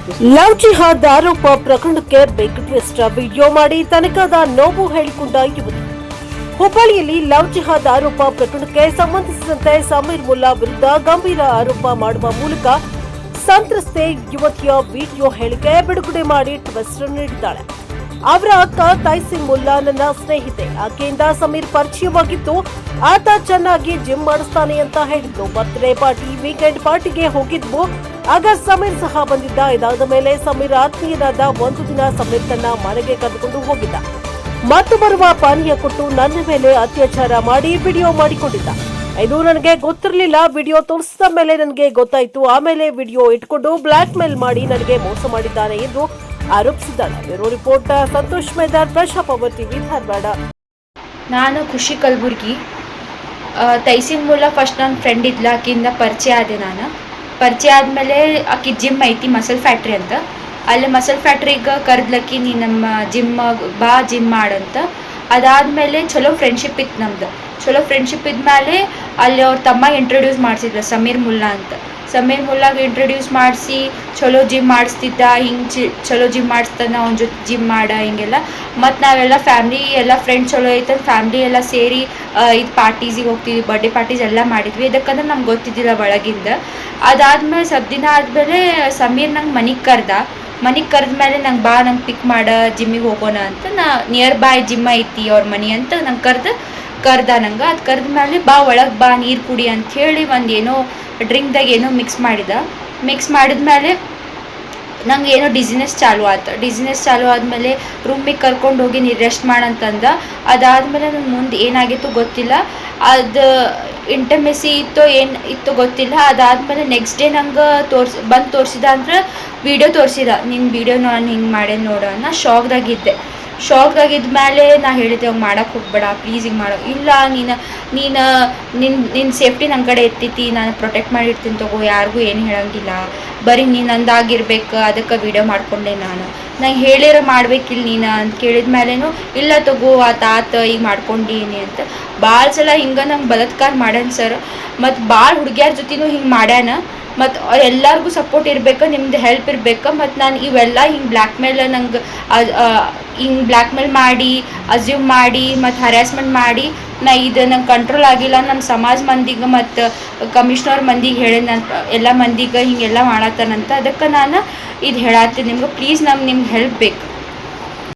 Love ಜಿಹಾದ್ ಆರೋಪ ಪ್ರಕರಣಕ್ಕೆ big twist. Video ಮಾಡಿ ತನಕಾದ ನೋವು ಹೇಳಿಕೊಂಡ ಯುವತಿ. ಹುಬ್ಬಳ್ಳಿಯಲ್ಲಿ ಲವ್ ಜಿಹಾದ್ ಆರೋಪ ಪ್ರಕರಣಕ್ಕೆ ಸಂಬಂಧಿಸಿದಂತೆ ಸಮೀರ್ ಮುಲ್ಲಾ ವಿರುದ್ಧ ಗಂಭೀರ ಆರೋಪ ಮಾಡುವ ಮೂಲಕ ಸಂತ್ರಸ್ತೆ ಯುವತಿಯ ವಿಡಿಯೋ ಹೇಳಿಕೆ ಬಿಡುಗಡೆ ಮಾಡಿ ಟ್ವಿಸ್ಟ್ ನೀಡಿದ್ದಾಳೆ. ಅವರ ಅಕ್ಕ ತೈಸಿನ್ ಮುಲ್ಲಾ ನನ್ನ ಸ್ನೇಹಿತೆ. ಆಕೆಯಿಂದ ಸಮೀರ್ ಪರಿಚಯವಾಗಿದ್ದು ಆತ ಚೆನ್ನಾಗಿ ಜಿಮ್ ಮಾಡಿಸ್ತಾನೆ ಅಂತ ಹೇಳಿದ್ಲು. ಬರ್ತ್ಡೇ ಪಾರ್ಟಿ, ವೀಕೆಂಡ್ ಪಾರ್ಟಿಗೆ ಹೋಗಿದ್ವು. ಆಗ ಸಮೀರ್ ಸಹ ಬಂದಿದ್ದ. ಇದಾದ ಮೇಲೆ ಸಮೀರ್ ಆತ್ಮೀಯನಾದ ಒಂದು ದಿನ ಸಮೀರ್ ತನ್ನ ಮನೆಗೆ ಕರೆದುಕೊಂಡು ಹೋಗಿದ್ದ ಮತ್ತು ಬರುವ ಪಾನೀಯ ಕೊಟ್ಟು ನನ್ನ ಮೇಲೆ ಅತ್ಯಾಚಾರ ಮಾಡಿ ವಿಡಿಯೋ ಮಾಡಿಕೊಂಡಿದ್ದ. ಇದು ನನಗೆ ಗೊತ್ತಿರಲಿಲ್ಲ. ವಿಡಿಯೋ ತೋರಿಸಿದ ಮೇಲೆ ನನಗೆ ಗೊತ್ತಾಯಿತು. ಆಮೇಲೆ ವಿಡಿಯೋ ಇಟ್ಕೊಂಡು ಬ್ಲಾಕ್ ಮೇಲ್ ಮಾಡಿ ನನಗೆ ಮೋಸ ಮಾಡಿದ್ದಾನೆ ಎಂದು ಆರೋಪಿಸಿದ್ದಾಳೆ. ಬ್ಯೂರೋ ರಿಪೋರ್ಟ್ ಸಂತೋಷ್ ಮೇದಾರ್, ಪ್ರಶಾಪ್ ಪವರ್ ಟಿವಿ, ಧಾರವಾಡ. ನಾನು ಖುಷಿ ಕಲಬುರ್ಗಿ. ತೈಸಿನ್ ಮುಲ್ಲಾ ಫಸ್ಟ್ ನನ್ನ ಫ್ರೆಂಡ್ ಇದ್ಲ, ಆಕಿಂದ ಪರಿಚಯ ಆದೆ. ನಾನು ಪರಿಚಯ ಆದಮೇಲೆ ಆಕಿ ಜಿಮ್ ಐತಿ ಮಸಲ್ ಫ್ಯಾಕ್ಟ್ರಿ ಅಂತ, ಅಲ್ಲಿ ಮಸಲ್ ಫ್ಯಾಕ್ಟ್ರಿಗೆ ಕರೆದ್ಲಕ್ಕಿ ನೀ ನಮ್ಮ ಬಾ ಜಿಮ್ ಮಾಡಂತ. ಅದಾದಮೇಲೆ ಚಲೋ ಫ್ರೆಂಡ್ಶಿಪ್ ಇತ್ತು ನಮ್ದು. ಚಲೋ ಫ್ರೆಂಡ್ಶಿಪ್ ಇದ್ಮೇಲೆ ಅಲ್ಲಿ ಅವ್ರ ತಮ್ಮ ಇಂಟ್ರೊಡ್ಯೂಸ್ ಮಾಡಿಸಿದ್ದ ಸಮೀರ್ ಮುಲ್ಲಾ ಅಂತ. ಸಮೀರ್ ಮುಲ್ಲಾಗೆ ಇಂಟ್ರೊಡ್ಯೂಸ್ ಮಾಡಿಸಿ ಚಲೋ ಜಿಮ್ ಮಾಡಿಸ್ತಿದ್ದ. ಹಿಂಗೆ ಚಲೋ ಜಿಮ್ ಮಾಡಿಸ್ತಾನೆ, ಅವನ ಜೊತೆ ಜಿಮ್ ಮಾಡ ಹಿಂಗೆಲ್ಲ. ಮತ್ತು ನಾವೆಲ್ಲ ಫ್ಯಾಮ್ಲಿ ಎಲ್ಲ ಫ್ರೆಂಡ್ಸ್ ಚಲೋ ಐತಂದು ಫ್ಯಾಮ್ಲಿ ಎಲ್ಲ ಸೇರಿ ಇದು ಪಾರ್ಟೀಸಿಗೆ ಹೋಗ್ತಿದ್ವಿ, ಬರ್ಡೇ ಪಾರ್ಟೀಸ್ ಎಲ್ಲ ಮಾಡಿದ್ವಿ. ಇದಕ್ಕಂದ್ರೆ ನಮ್ಗೆ ಗೊತ್ತಿದ್ದಿಲ್ಲ ಒಳಗಿಂದ. ಅದಾದಮೇಲೆ ಸ್ವಲ್ಪ ದಿನ ಆದಮೇಲೆ ಸಮೀರ್ ನಂಗೆ ಮನೆಗೆ ಕರೆದ್ಮೇಲೆ ನಂಗೆ ಬಾ, ನಂಗೆ ಪಿಕ್ ಮಾಡ, ಜಿಮ್ಮಿಗೆ ಹೋಗೋಣ ಅಂತ. ನಿಯರ್ ಬೈ ಜಿಮ್ ಐತಿ ಅವ್ರ ಮನೆ ಅಂತ ನಂಗೆ ಕರ್ದ ನಂಗೆ. ಅದು ಕರೆದ್ಮೇಲೆ ಬಾ ಒಳಗೆ ಬಾ, ನೀರು ಕುಡಿ ಅಂಥೇಳಿ ಒಂದು ಏನೋ ಡ್ರಿಂಕ್ದಾಗ ಏನೋ ಮಿಕ್ಸ್ ಮಾಡಿದ್ಮೇಲೆ ನಂಗೆ ಏನೋ ಡಿಸಿನೆಸ್ ಚಾಲು ಆದಮೇಲೆ ರೂಮಿಗೆ ಕರ್ಕೊಂಡು ಹೋಗಿ ನೀರು ರೆಸ್ಟ್ ಮಾಡಂತಂದ. ಅದಾದಮೇಲೆ ನಂಗೆ ಮುಂದೆ ಏನಾಗಿತ್ತು ಗೊತ್ತಿಲ್ಲ. ಅದು ಇಂಟಮೆಸಿ ಏನು ಇತ್ತು ಗೊತ್ತಿಲ್ಲ. ಅದಾದಮೇಲೆ ನೆಕ್ಸ್ಟ್ ಡೇ ನಂಗೆ ತೋರಿಸಿದ ಅಂದ್ರೆ ವಿಡಿಯೋ ತೋರಿಸಿದ. ನಿನ್ನ ವಿಡಿಯೋ ನಾನು ಹಿಂಗೆ ಮಾಡೇನು ನೋಡು. ನಾ ಶಾಕ್ದಾಗಿದ್ಮೇಲೆ ನಾ ಹೇಳಿದೆ ಅವ್ನು ಮಾಡೋಕ್ಕೆ ಹೋಗ್ಬೇಡ ಪ್ಲೀಸ್, ಹಿಂಗೆ ಮಾಡೋ ಇಲ್ಲ, ನಿನ್ನ ಸೇಫ್ಟಿ ನನ್ನ ಕಡೆ ಇರ್ತೈತಿ, ನಾನು ಪ್ರೊಟೆಕ್ಟ್ ಮಾಡಿರ್ತೀನಿ ತಗೋ, ಯಾರಿಗೂ ಏನು ಹೇಳೋಂಗಿಲ್ಲ, ಬರೀ ನೀನು ನಂದಾಗಿರ್ಬೇಕು, ಅದಕ್ಕೆ ವೀಡಿಯೋ ಮಾಡಿಕೊಂಡೆ. ನಂಗೆ ಹೇಳಿರೋ ಮಾಡ್ಬೇಕಿಲ್ಲ ನೀನು ಅಂತ ಕೇಳಿದ ಮೇಲೇನು ಇಲ್ಲ ತಗೋ ಆತ ಈಗ ಮಾಡ್ಕೊಂಡೀನಿ ಅಂತ. ಭಾಳ ಸಲ ಹಿಂಗೆ ನಂಗೆ ಬಲಾತ್ಕಾರ ಮಾಡ್ಯಾನ ಸರ್. ಮತ್ತು ಭಾಳ ಹುಡುಗಿಯರ ಜೊತೆನೂ ಹಿಂಗೆ ಮಾಡ್ಯಾನ. ಮತ್ತು ಎಲ್ಲರಿಗೂ ಸಪೋರ್ಟ್ ಇರಬೇಕು, ನಿಮ್ದು ಹೆಲ್ಪ್ ಇರಬೇಕು. ಮತ್ತು ನಾನು ಇವೆಲ್ಲ ಹಿಂಗೆ ಬ್ಲ್ಯಾಕ್ ಮೇಲ್ ಮಾಡಿ, ಅಸ್ಯೂಮ್ ಮಾಡಿ, ಮತ್ತು ಹರ್ಯಾಸ್ಮೆಂಟ್ ಮಾಡಿ ಇದು ನಂಗೆ ಕಂಟ್ರೋಲ್ ಆಗಿಲ್ಲ. ನಮ್ಮ ಸಮಾಜ ಮಂದಿಗೆ ಮತ್ತು ಕಮಿಷ್ನರ್ ಮಂದಿಗೆ ಹೇಳಿ ನಾನು ಎಲ್ಲ ಮಂದಿಗೆ ಹಿಂಗೆಲ್ಲ ಮಾಡತ್ತಾನಂತ. ಅದಕ್ಕೆ ನಾನು ಇದು ಹೇಳತ್ತೀನಿ ನಿಮ್ಗೆ, ಪ್ಲೀಸ್ ನಿಮ್ಗೆ ಹೆಲ್ಪ್ ಬೇಕು.